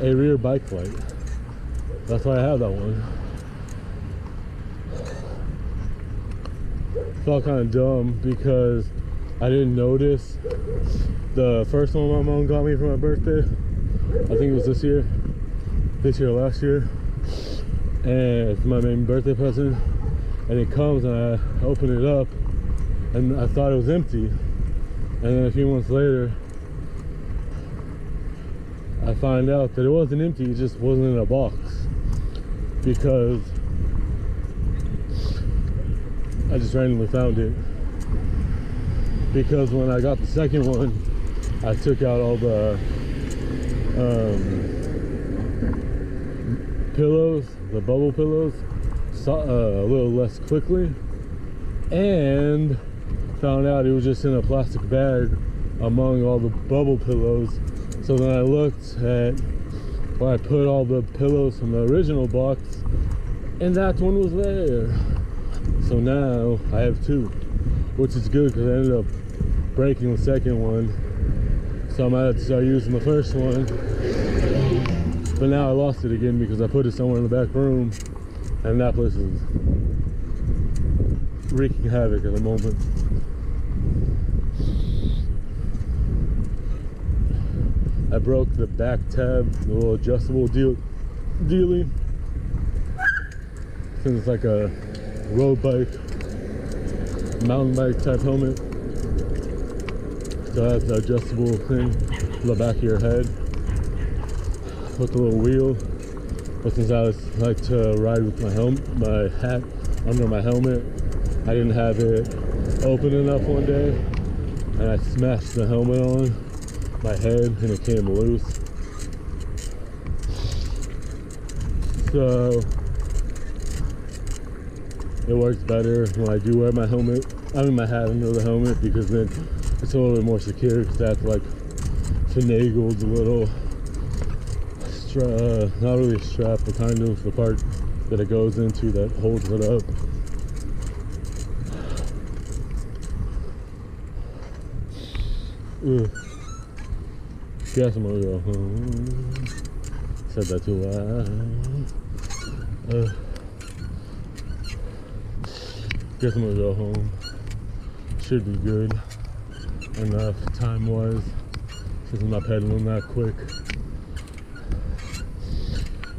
a rear bike light. That's why I have that one. Felt kind of dumb because I didn't notice the first one my mom got me for my birthday. I think it was this year or last year, and it's my main birthday present. And it comes and I open it up and I thought it was empty, and then a few months later I find out that it wasn't empty, it just wasn't in a box, because I just randomly found it. Because when I got the second one, I took out all the pillows, the bubble pillows, a little less quickly, and found out it was just in a plastic bag among all the bubble pillows. So then I looked at where I put all the pillows from the original box, and that one was there. So now I have two, which is good because I ended up breaking the second one. So I might have to start using the first one. But now I lost it again because I put it somewhere in the back room, and that place is wreaking havoc at the moment. I broke the back tab, the little adjustable dealie. Since it's like a road bike, mountain bike type helmet. So that's the adjustable thing on the back of your head with the little wheel. But since I like to ride with my hat under my helmet, I didn't have it open enough one day, and I smashed the helmet on my head and it came loose. So it works better when I do wear my helmet, my hat under the helmet, because then it's a little bit more secure, because that's like finagled a little, not really a strap, but kind of the part that it goes into that holds it up. Ugh. Guess I'm gonna go home. Said that too loud. Guess I'm gonna go home. Should be good enough time-wise, since I'm not pedaling that quick.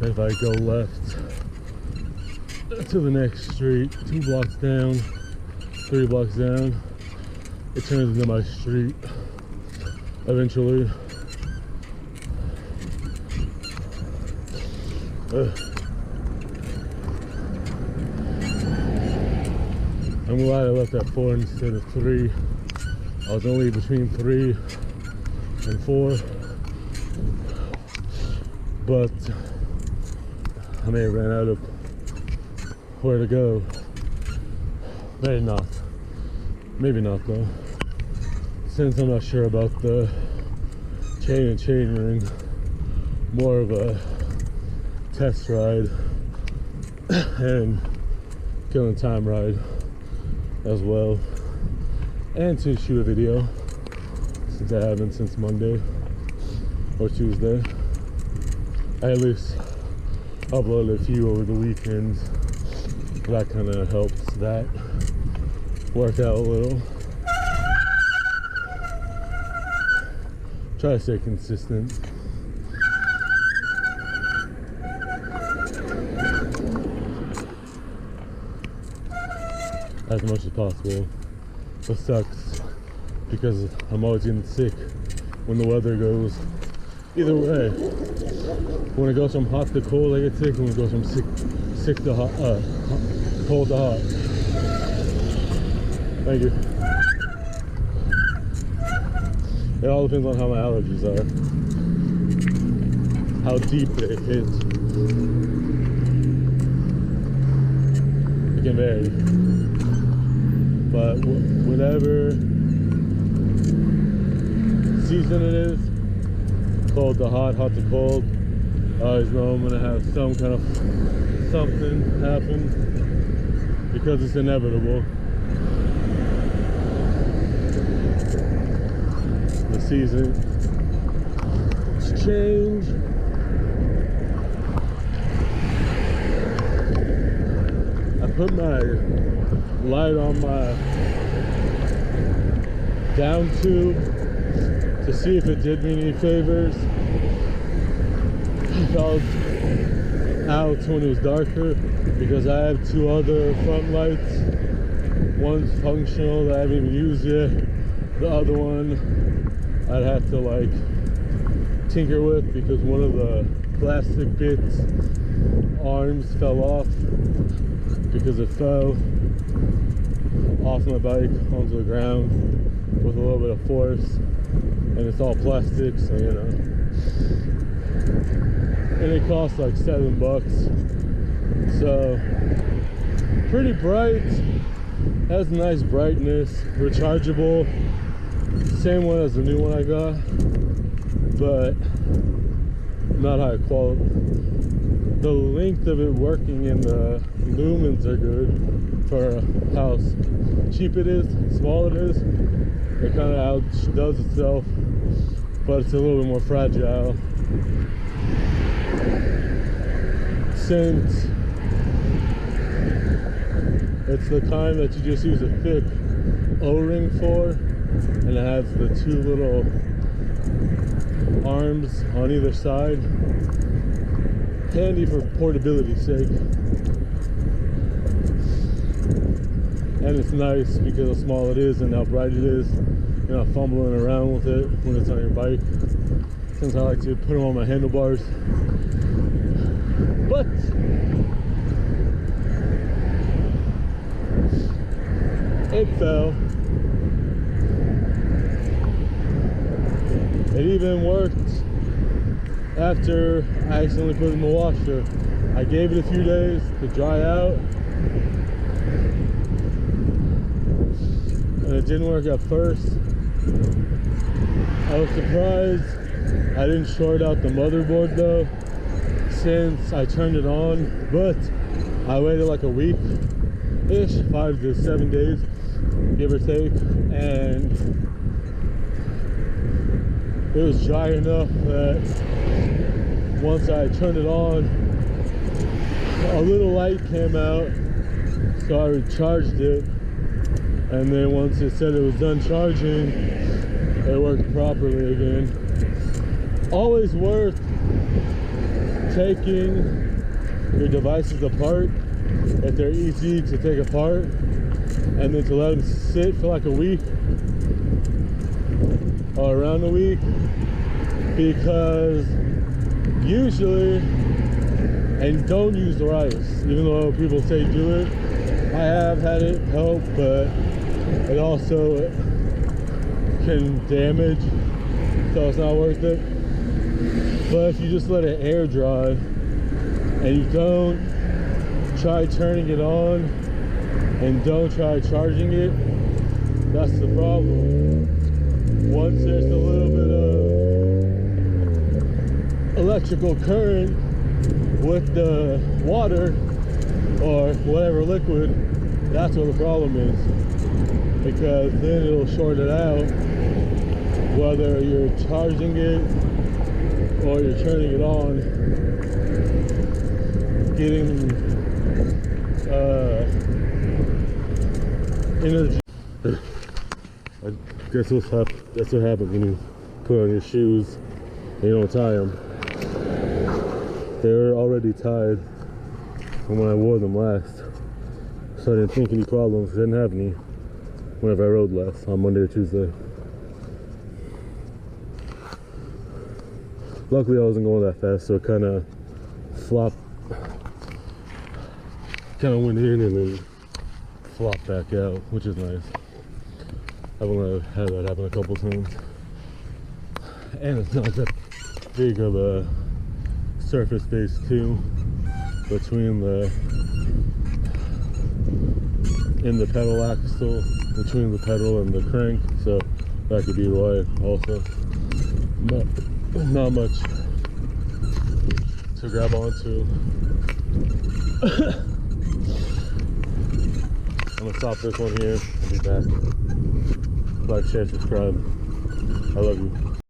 If I go left to the next street, 2 blocks down, 3 blocks down, it turns into my street eventually. I'm glad I left at 4 instead of 3. I was only between 3 and 4, but I may have ran out of where to go. Maybe not. Maybe not though. Since I'm not sure about the chain ring, more of a test ride and killing time ride as well, and to shoot a video, since I haven't since Monday or Tuesday. I at least uploaded a few over the weekends. That kind of helps that work out a little. Try to stay consistent. As much as possible. What sucks, because I'm always getting sick when the weather goes either way. When it goes from hot to cold, I get sick. When it goes from sick to hot, cold to hot. Thank you. It all depends on how my allergies are, how deep they hit. It can vary. But whatever season it is, cold to hot, hot to cold, I always know I'm gonna have some kind of something happen, because it's inevitable. The seasons change, put my light on my down tube to see if it did me any favors. I felt out when it was darker because I have two other front lights. One's functional that I haven't even used yet. The other one I'd have to like tinker with because one of the plastic bits arms fell off because it fell off my bike onto the ground with a little bit of force, and it's all plastic, so you know. And it costs like $7, so pretty bright, has a nice brightness, rechargeable, same one as the new one I got, but not high quality. The length of it working and the lumens are good for how cheap it is, small it is. It kind of outdoes itself, but it's a little bit more fragile. Since it's the kind that you just use a thick O-ring for, and it has the two little arms on either side. Handy for portability's sake. And it's nice because how small it is and how bright it is. You're not fumbling around with it when it's on your bike. Since I like to put them on my handlebars. But it fell. It even worked after I accidentally put it in the washer. I gave it a few days to dry out, and it didn't work at first. I was surprised I didn't short out the motherboard though, since I turned it on, but I waited like a week-ish, 5 to 7 days, give or take, and it was dry enough that once I turned it on, a little light came out, so I recharged it, and then once it said it was done charging, it worked properly again. Always worth taking your devices apart if they're easy to take apart, and then to let them sit for like a week or around a week, because usually, and don't use the rice, even though people say do it. I have had it help, but it also can damage, so it's not worth it. But if you just let it air dry and you don't try turning it on and don't try charging it, that's the problem. Once there's a little bit of electrical current with the water or whatever liquid, that's what the problem is, because then it'll short it out whether you're charging it or you're turning it on, getting energy. I guess that's what happens when you put on your shoes and you don't tie them. They were already tied from when I wore them last, so I didn't think any problems. I didn't have any whenever I rode last on Monday or Tuesday. Luckily I wasn't going that fast, so it kind of flopped, kind of went in and then flopped back out, which is nice. I've only had that happen a couple times. And it's not that big of a surface space too between in the pedal axle, between the pedal and the crank, so that could be why also. But not much to grab onto. I'm gonna stop this one here. I'll be back. Like, share, subscribe. I love you.